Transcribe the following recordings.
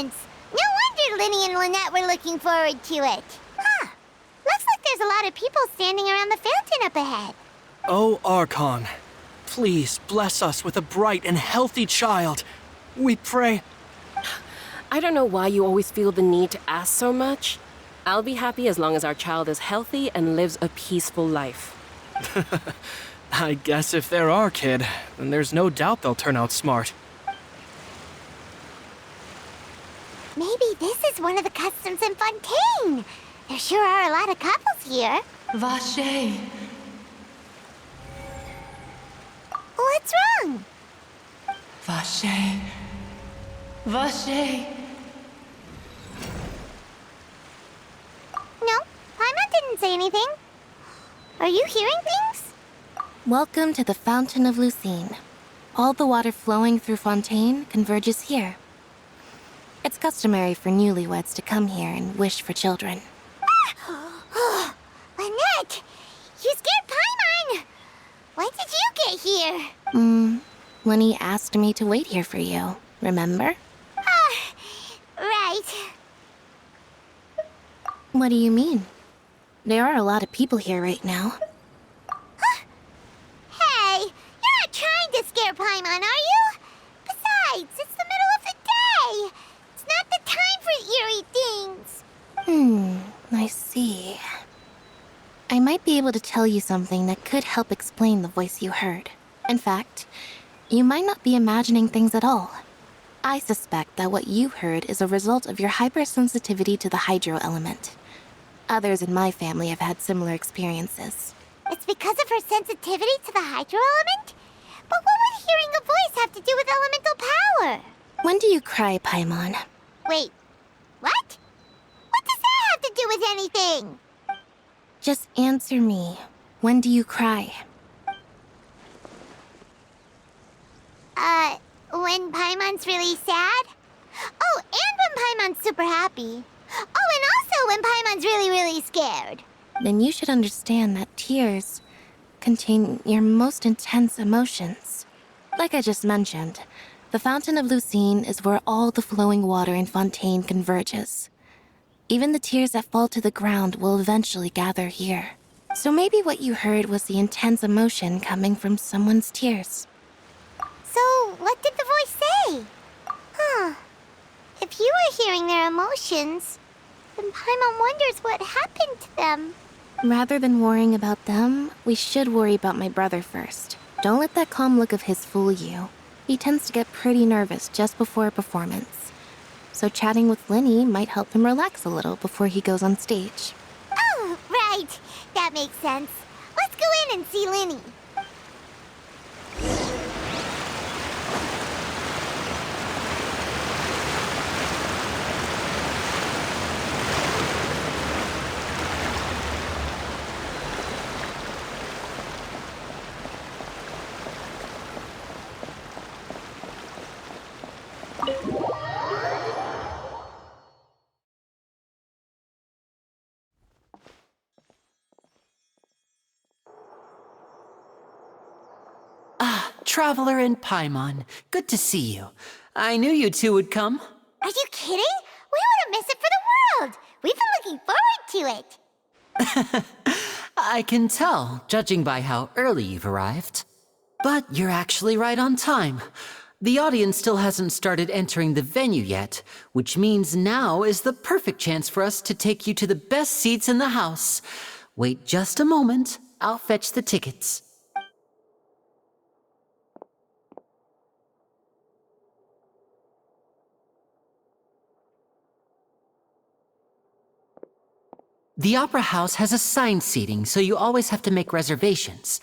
performance! No wonder Lyney and Lynette were looking forward to it. Huh. Looks like there's a lot of people standing around the fountain up ahead. Oh, Archon, please bless us with a bright and healthy child. We pray. I don't know why you always feel the need to ask so much. I'll be happy as long as our child is healthy and lives a peaceful life. I guess if they're our kid, then there's no doubt they'll turn out smart. Maybe this is one of the customs in Fontaine. There sure are a lot of couples here. Vache. What's wrong? Vache. Vache. No, Paimon didn't say anything. Are you hearing things? Welcome to the Fountain of Lucine. All the water flowing through Fontaine converges here. It's customary for newlyweds to come here and wish for children. Lynette! You scared Paimon! When did you get here? Lyney asked me to wait here for you, remember? Right. What do you mean? There are a lot of people here right now. Hey, you're not trying to scare Paimon, are you? Besides, it's the middle of the day. It's not the time for eerie things. I see. I might be able to tell you something that could help explain the voice you heard. In fact, you might not be imagining things at all. I suspect that what you heard is a result of your hypersensitivity to the hydro element. Others in my family have had similar experiences. It's because of her sensitivity to the hydro element? But what would hearing a voice have to do with elemental power? When do you cry, Paimon? Wait, what? What does that have to do with anything? Just answer me. When do you cry? When Paimon's really sad? Oh, and when Paimon's super happy. Oh, and also when Paimon's really, really scared. Then you should understand that tears contain your most intense emotions. Like I just mentioned, the Fountain of Lucine is where all the flowing water in Fontaine converges. Even the tears that fall to the ground will eventually gather here. So maybe what you heard was the intense emotion coming from someone's tears. So, what did the voice say? If you were hearing their emotions, then Paimon wonders what happened to them. Rather than worrying about them, we should worry about my brother first. Don't let that calm look of his fool you. He tends to get pretty nervous just before a performance. So chatting with Lyney might help him relax a little before he goes on stage. Oh, right. That makes sense. Let's go in and see Lyney. Traveler and Paimon, good to see you. I knew you two would come. Are you kidding? We wouldn't miss it for the world. We've been looking forward to it. I can tell, judging by how early you've arrived. But you're actually right on time. The audience still hasn't started entering the venue yet, which means now is the perfect chance for us to take you to the best seats in the house. Wait just a moment. I'll fetch the tickets. The Opera House has assigned seating, so you always have to make reservations.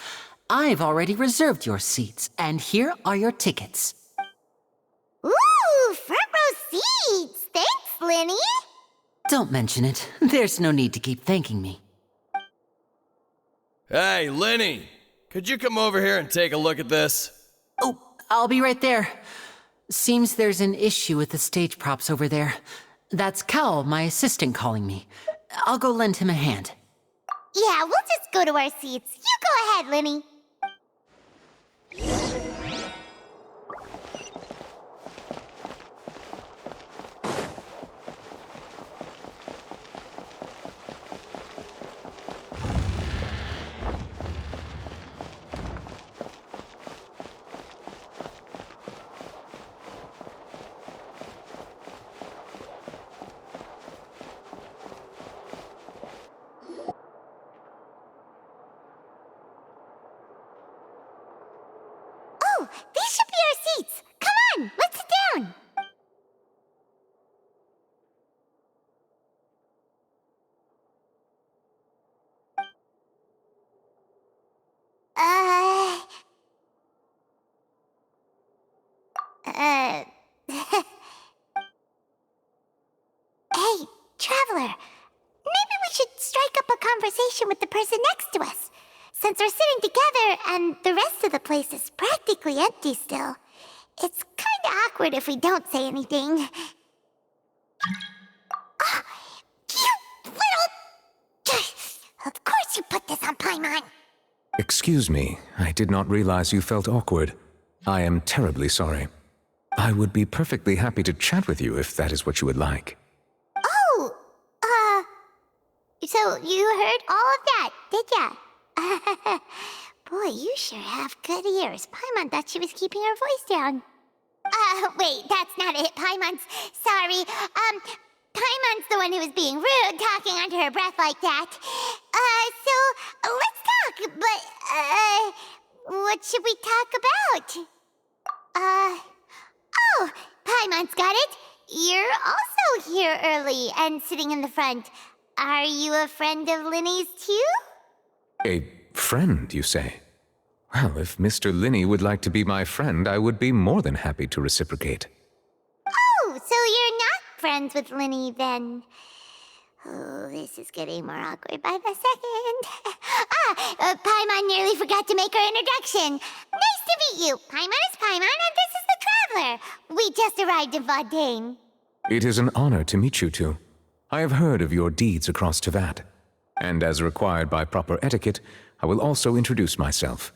I've already reserved your seats, and here are your tickets. Ooh, front row seats! Thanks, Lyney! Don't mention it. There's no need to keep thanking me. Hey, Lyney! Could you come over here and take a look at this? Oh, I'll be right there. Seems there's an issue with the stage props over there. That's Cal, my assistant, calling me. I'll go lend him a hand. Yeah, we'll just go to our seats. You go ahead, Lyney. Hey, Traveler. Maybe we should strike up a conversation with the person next to us. Since we're sitting together and the rest of the place is practically empty still, it's kinda awkward if we don't say anything. Oh, you little... Of course you put this on Paimon. Excuse me, I did not realize you felt awkward. I am terribly sorry. I would be perfectly happy to chat with you if that is what you would like. Oh, so you heard all of that, did ya? Boy, you sure have good ears. Paimon thought she was keeping her voice down. Wait, that's not it, Paimon's. Sorry. Paimon's the one who was being rude, talking under her breath like that. So, let's talk, but, what should we talk about? Oh, Paimon's got it. You're also here early and sitting in the front. Are you a friend of Lyney's too? A friend, you say? Well, if Mr. Lyney would like to be my friend, I would be more than happy to reciprocate. Oh, so you're not friends with Lyney then? Oh, this is getting more awkward by the second. Paimon nearly forgot to make her introduction. Nice to meet you. Paimon is Paimon, and this is the Traveler. We just arrived in Fontaine. It is an honor to meet you two. I have heard of your deeds across Tevat, and as required by proper etiquette, I will also introduce myself.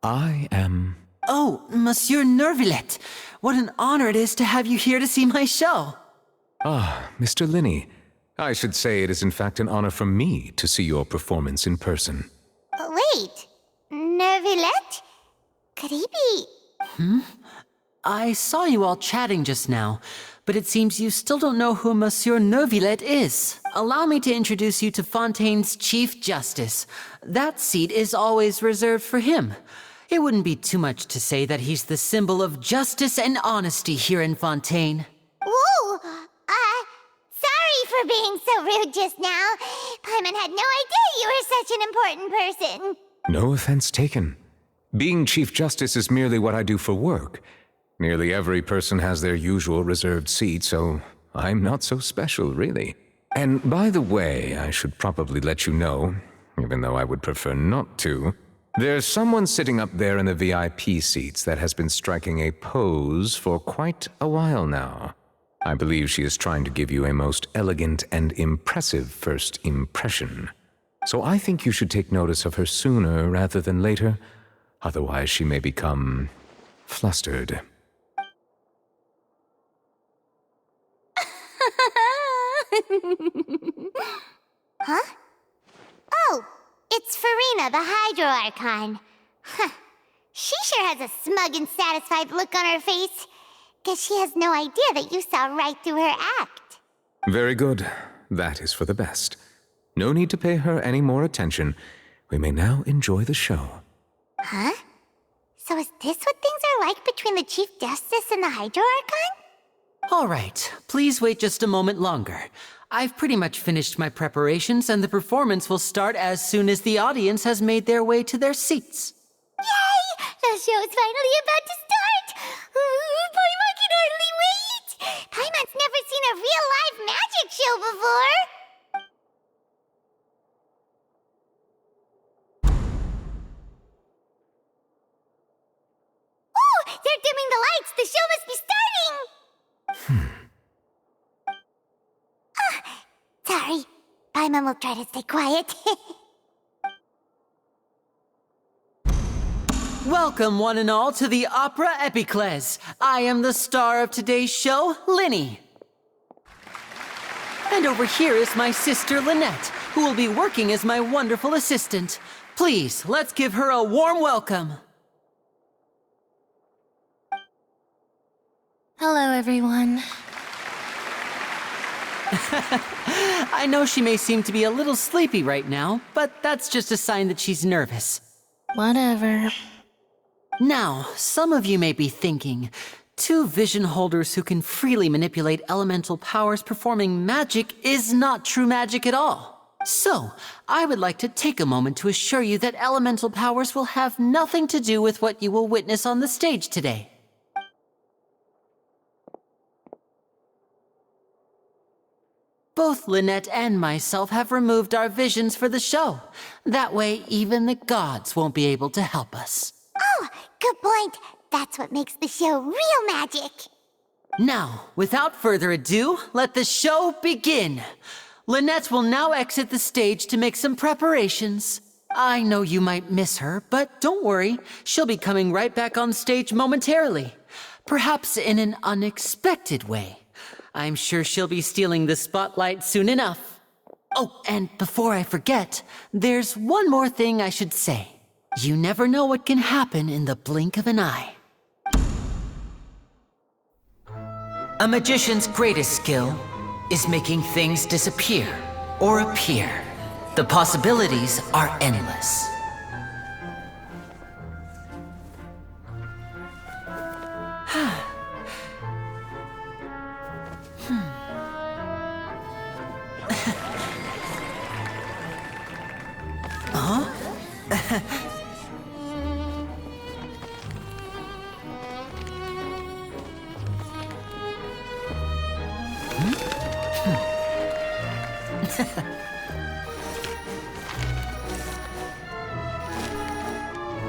I am... Oh, Monsieur Nervillet, what an honor it is to have you here to see my show. Ah, Mr. Lyney. I should say it is in fact an honor for me to see your performance in person. Wait, Nervillet? Could he be... I saw you all chatting just now, but it seems you still don't know who Monsieur Nervillet is. Allow me to introduce you to Fontaine's Chief Justice. That seat is always reserved for him. It wouldn't be too much to say that he's the symbol of justice and honesty here in Fontaine. Whoa! Sorry for being so rude just now. Paimon had no idea you were such an important person. No offense taken. Being Chief Justice is merely what I do for work. Nearly every person has their usual reserved seat, so I'm not so special, really. And by the way, I should probably let you know, even though I would prefer not to, there's someone sitting up there in the VIP seats that has been striking a pose for quite a while now. I believe she is trying to give you a most elegant and impressive first impression. So I think you should take notice of her sooner rather than later, otherwise she may become flustered. Huh? Oh, it's Farina, the Hydro Archon. Huh. She sure has a smug and satisfied look on her face. Guess she has no idea that you saw right through her act. Very good. That is for the best. No need to pay her any more attention. We may now enjoy the show. Huh? So is this what things are like between the Chief Justice and the Hydro Archon? All right, please wait just a moment longer. I've pretty much finished my preparations, and the performance will start as soon as the audience has made their way to their seats. Yay! The show's finally about to start! Paimon can hardly wait! Paimon's never seen a real live magic show before! Oh! They're dimming the lights! The show must be starting! Sorry. Paimon will try to stay quiet. Welcome, one and all, to the Opera Epiclese. I am the star of today's show, Lyney. And over here is my sister, Lynette, who will be working as my wonderful assistant. Please, let's give her a warm welcome. Hello, everyone. I know she may seem to be a little sleepy right now, but that's just a sign that she's nervous. Whatever. Now, some of you may be thinking, two vision holders who can freely manipulate elemental powers performing magic is not true magic at all. So, I would like to take a moment to assure you that elemental powers will have nothing to do with what you will witness on the stage today. both Lynette and myself have removed our visions for the show. That way, even the gods won't be able to help us. Oh, good point. That's what makes the show real magic. Now, without further ado, let the show begin. Lynette will now exit the stage to make some preparations. I know you might miss her, but don't worry. She'll be coming right back on stage momentarily. Perhaps in an unexpected way. I'm sure she'll be stealing the spotlight soon enough. Oh, and before I forget, there's one more thing I should say. You never know what can happen in the blink of an eye. A magician's greatest skill is making things disappear or appear. The possibilities are endless.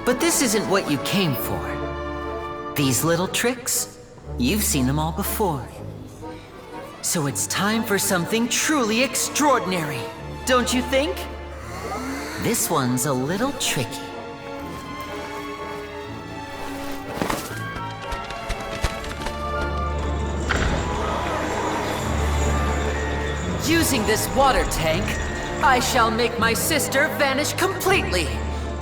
But this isn't what you came for. These little tricks, you've seen them all before. So it's time for something truly extraordinary, don't you think? This one's a little tricky. Using this water tank, I shall make my sister vanish completely,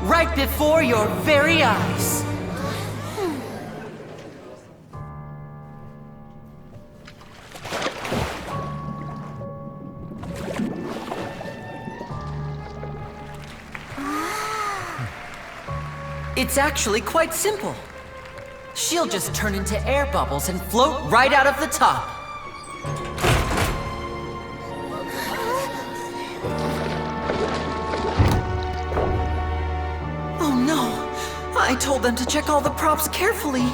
right before your very eyes. It's actually quite simple. She'll just turn into air bubbles and float right out of the top. Oh no! I told them to check all the props carefully.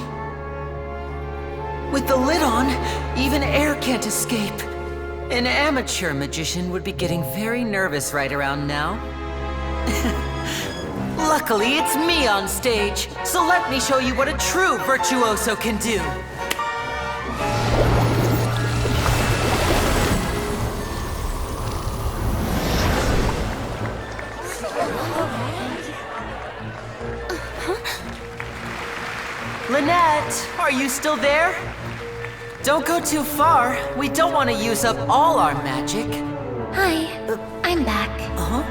With the lid on, even air can't escape. An amateur magician would be getting very nervous right around now. Luckily, it's me on stage, so let me show you what a true virtuoso can do. Lynette, are you still there? Don't go too far. We don't want to use up all our magic. Hi, I'm back. Uh-huh.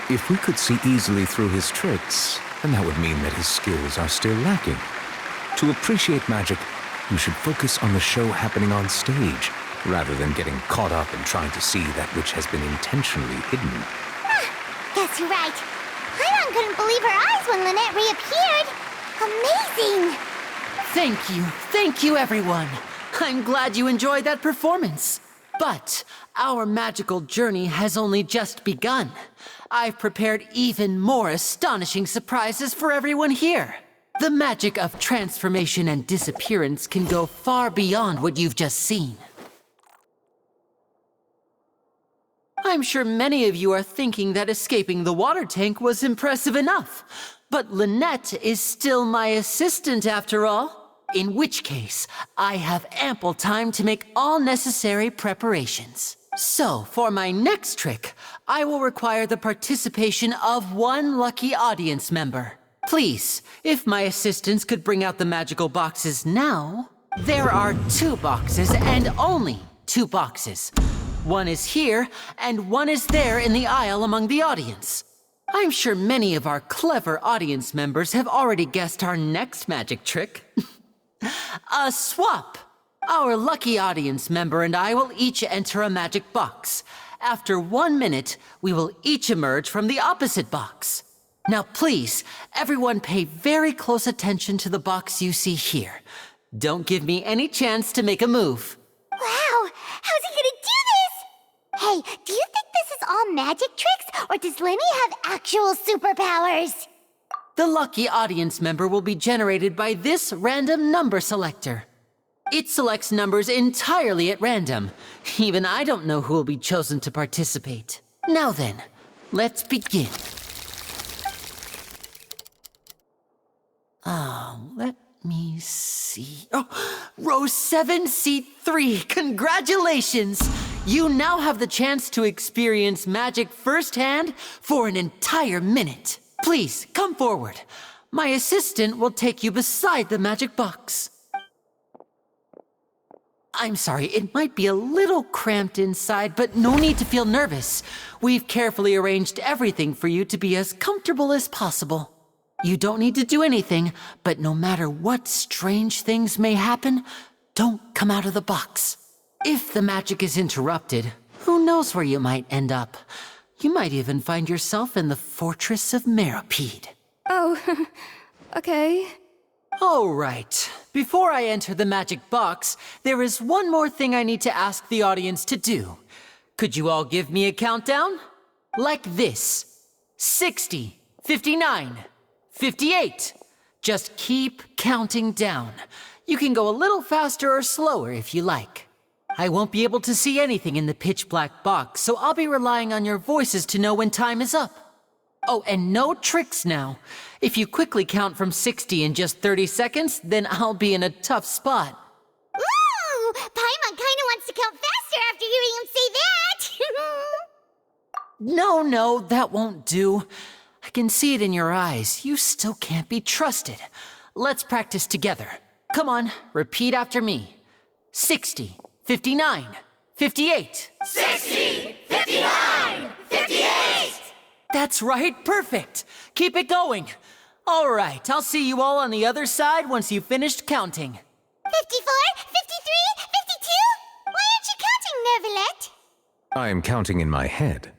If we could see easily through his tricks, then that would mean that his skills are still lacking. To appreciate magic, you should focus on the show happening on stage, rather than getting caught up in trying to see that which has been intentionally hidden. Guess you're right. Paimon couldn't believe her eyes when Lynette reappeared. Amazing! Thank you everyone. I'm glad you enjoyed that performance. But our magical journey has only just begun. I've prepared even more astonishing surprises for everyone here. The magic of transformation and disappearance can go far beyond what you've just seen. I'm sure many of you are thinking that escaping the water tank was impressive enough. But Lynette is still my assistant after all. In which case, I have ample time to make all necessary preparations. So, for my next trick, I will require the participation of one lucky audience member. Please, if my assistants could bring out the magical boxes now. There are 2 boxes and only 2 boxes. One is here, and one is there in the aisle among the audience. I'm sure many of our clever audience members have already guessed our next magic trick. A swap! Our lucky audience member and I will each enter a magic box. After 1 minute, we will each emerge from the opposite box. Now please, everyone pay very close attention to the box you see here. Don't give me any chance to make a move. Wow, how's he gonna do this? Hey, do you think this is all magic tricks, or does Lyney have actual superpowers? The lucky audience member will be generated by this random number selector. It selects numbers entirely at random. Even I don't know who will be chosen to participate. Now then, let's begin. Let me see. Oh, row 7, seat 3. Congratulations! You now have the chance to experience magic firsthand for an entire minute. Please, come forward. My assistant will take you beside the magic box. I'm sorry, it might be a little cramped inside, but no need to feel nervous. We've carefully arranged everything for you to be as comfortable as possible. You don't need to do anything, but no matter what strange things may happen, don't come out of the box. If the magic is interrupted, who knows where you might end up? You might even find yourself in the Fortress of Meropide. Oh, okay. All right. Before I enter the magic box, there is one more thing I need to ask the audience to do. Could you all give me a countdown? Like this. 60, 59, 58. Just keep counting down. You can go a little faster or slower if you like. I won't be able to see anything in the pitch black box, so I'll be relying on your voices to know when time is up. Oh, and no tricks now. If you quickly count from 60 in just 30 seconds, then I'll be in a tough spot. Ooh! Paimon kinda wants to count faster after hearing him say that! No, that won't do. I can see it in your eyes. You still can't be trusted. Let's practice together. Come on, repeat after me. 60, 59, 58. 60, 59, 58! That's right, perfect. Keep it going. All right, I'll see you all on the other side once you've finished counting. 54, 53, 52? Why aren't you counting, Nervalette? I am counting in my head.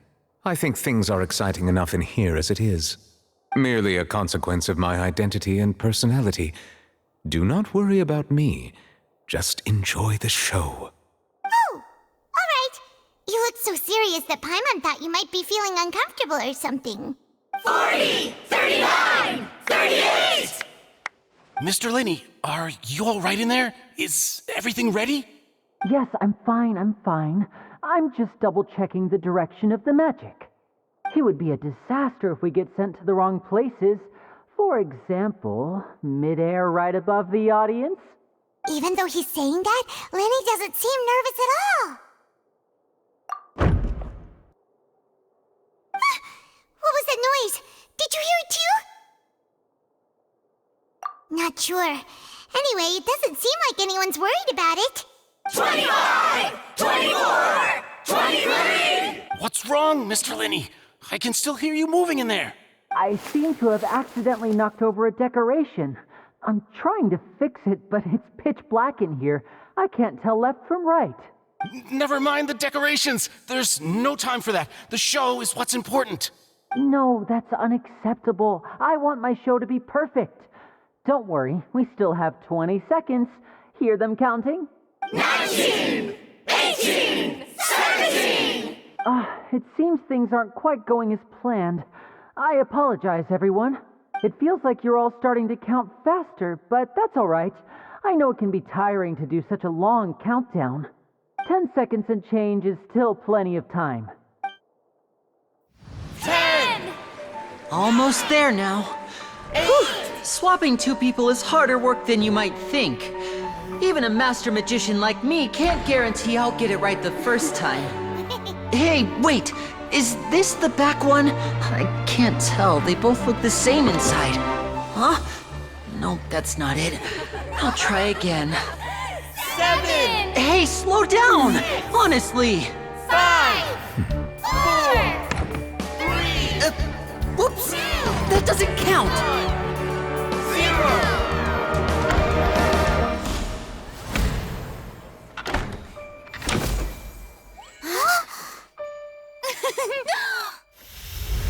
I think things are exciting enough in here as it is. Merely a consequence of my identity and personality. Do not worry about me. Just enjoy the show. Oh, all right. You look so serious that Paimon thought you might be feeling uncomfortable or something. 40, 39, 38! Mr. Lyney, are you all right in there? Is everything ready? Yes, I'm fine. I'm just double-checking the direction of the magic. It would be a disaster if we get sent to the wrong places. For example, midair right above the audience. Even though he's saying that, Lyney doesn't seem nervous at all. What was that noise? Did you hear it too? Not sure. Anyway, it doesn't seem like anyone's worried about it. 25, 24, 23! What's wrong, Mr. Lyney? I can still hear you moving in there. I seem to have accidentally knocked over a decoration. I'm trying to fix it, but it's pitch black in here. I can't tell left from right. Never mind the decorations. There's no time for that. The show is what's important. No, that's unacceptable. I want my show to be perfect. Don't worry, we still have 20 seconds. Hear them counting? 19, 18, 17! It seems things aren't quite going as planned. I apologize, everyone. It feels like you're all starting to count faster, but that's all right. I know it can be tiring to do such a long countdown. 10 seconds and change is still plenty of time. 10! Almost there now. 8! Whew. Swapping two people is harder work than you might think. Even a master magician like me can't guarantee I'll get it right the first time. Hey, wait! Is this the back one? I can't tell. They both look the same inside. Huh? No, that's not it. I'll try again. 7! Hey, slow down! Honestly! 5! Whoops! That doesn't count!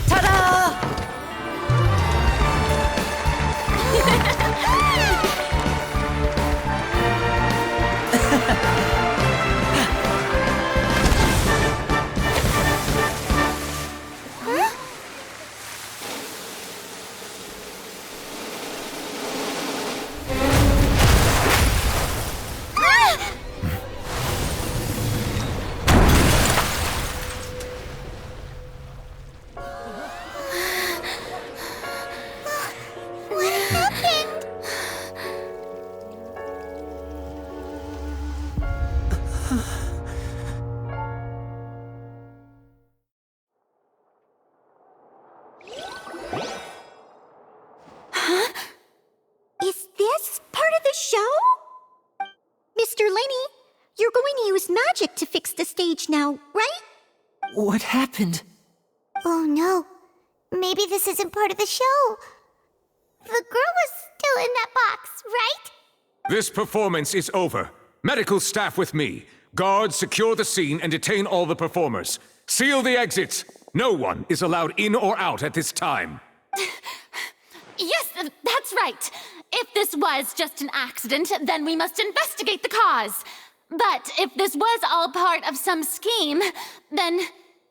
Ta-da! What happened? Is this part of the show? Mr. Lyney, you're going to use magic to fix the stage now, right? What happened? Oh no. Maybe this isn't part of the show. The girl was still in that box, right? This performance is over. Medical staff with me. Guards, secure the scene and detain all the performers. Seal the exits. No one is allowed in or out at this time. Yes, that's right. If this was just an accident, then we must investigate the cause. But if this was all part of some scheme, then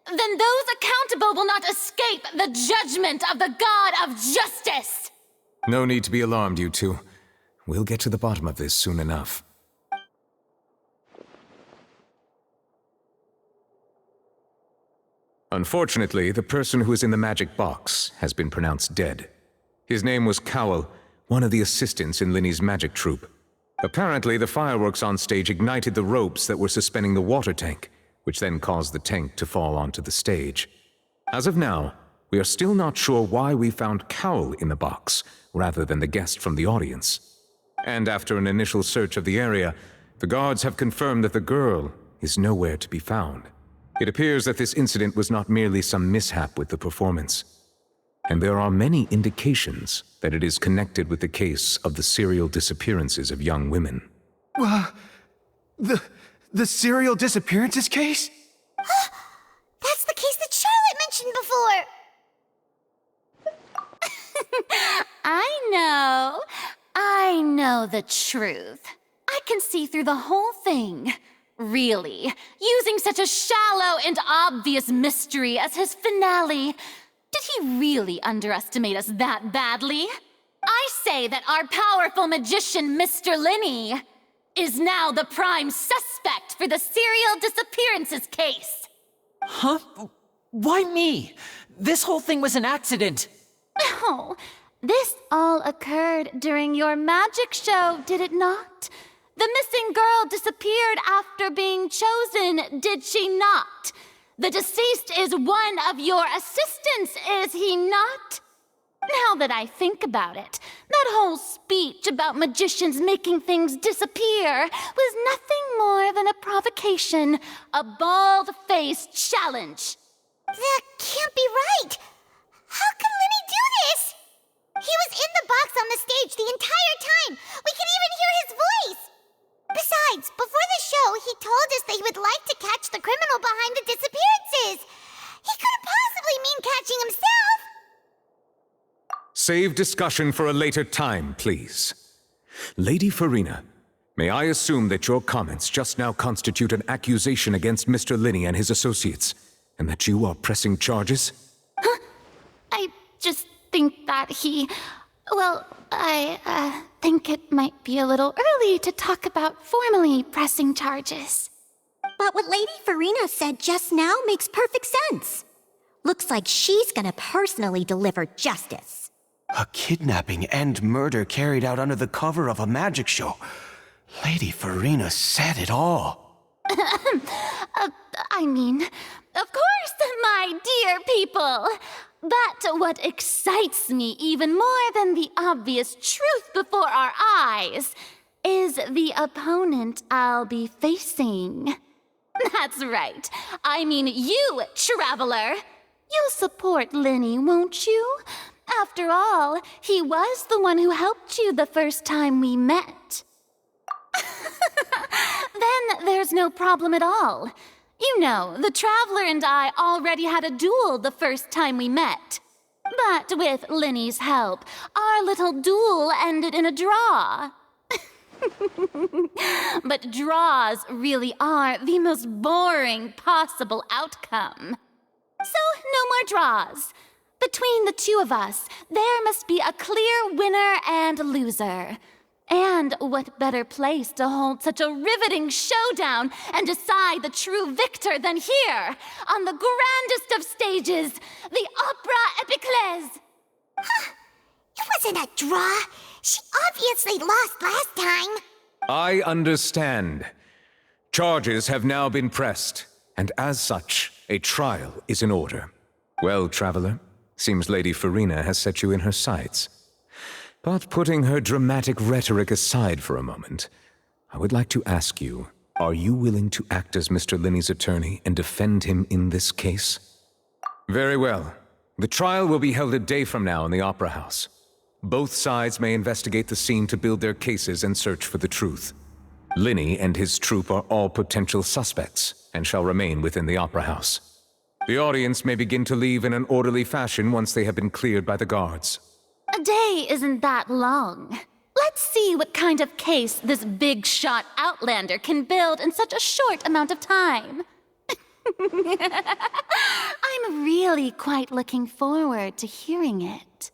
those accountable will not escape the judgment of the God of Justice. No need to be alarmed, you two. We'll get to the bottom of this soon enough. Unfortunately, the person who is in the magic box has been pronounced dead. His name was Cowell, one of the assistants in Lyney's magic troupe. Apparently, the fireworks on stage ignited the ropes that were suspending the water tank, which then caused the tank to fall onto the stage. As of now, we are still not sure why we found Cowell in the box, rather than the guest from the audience. And after an initial search of the area, the guards have confirmed that the girl is nowhere to be found. It appears that this incident was not merely some mishap with the performance. And there are many indications that it is connected with the case of the serial disappearances of young women. The serial disappearances case? That's the case that Charlotte mentioned before. I know the truth. I can see through the whole thing. Really, using such a shallow and obvious mystery as his finale. Did he really underestimate us that badly? I say that our powerful magician, Mr. Lyney, is now the prime suspect for the serial disappearances case. Huh? Why me? This whole thing was an accident. Oh, this all occurred during your magic show, did it not? The missing girl disappeared after being chosen, did she not? The deceased is one of your assistants, is he not? Now that I think about it, that whole speech about magicians making things disappear was nothing more than a provocation, a bald-faced challenge. That can't be right. How could Lyney do this? He was in the box on the stage the entire time. We could even hear his voice. Besides, before the show, he told us that he would like to catch the criminal behind the disappearances. He couldn't possibly mean catching himself. Save discussion for a later time, please. Lady Farina, may I assume that your comments just now constitute an accusation against Mr. Lyney and his associates, and that you are pressing charges? I just think that I think it might be a little early to talk about formally pressing charges. But what Lady Farina said just now makes perfect sense. Looks like she's gonna personally deliver justice. A kidnapping and murder carried out under the cover of a magic show. Lady Farina said it all. I mean, of course, my dear people. But what excites me even more than the obvious truth before our eyes is the opponent I'll be facing. That's right. I mean you, traveler. You'll support Lyney, won't you? After all, he was the one who helped you the first time we met. Then there's no problem at all. You know, the Traveler and I already had a duel the first time we met. But with Lyney's help, our little duel ended in a draw. But draws really are the most boring possible outcome. So, no more draws. Between the two of us, there must be a clear winner and loser. And what better place to hold such a riveting showdown and decide the true victor than here, on the grandest of stages, the Opera Epiclese? It wasn't a draw. She obviously lost last time. I understand. Charges have now been pressed, and as such, a trial is in order. Well, Traveler, seems Lady Farina has set you in her sights. But putting her dramatic rhetoric aside for a moment, I would like to ask you, are you willing to act as Mr. Lyney's attorney and defend him in this case? Very well. The trial will be held a day from now in the Opera House. Both sides may investigate the scene to build their cases and search for the truth. Lyney and his troupe are all potential suspects and shall remain within the Opera House. The audience may begin to leave in an orderly fashion once they have been cleared by the guards. A day isn't that long. Let's see what kind of case this big-shot outlander can build in such a short amount of time. I'm really quite looking forward to hearing it.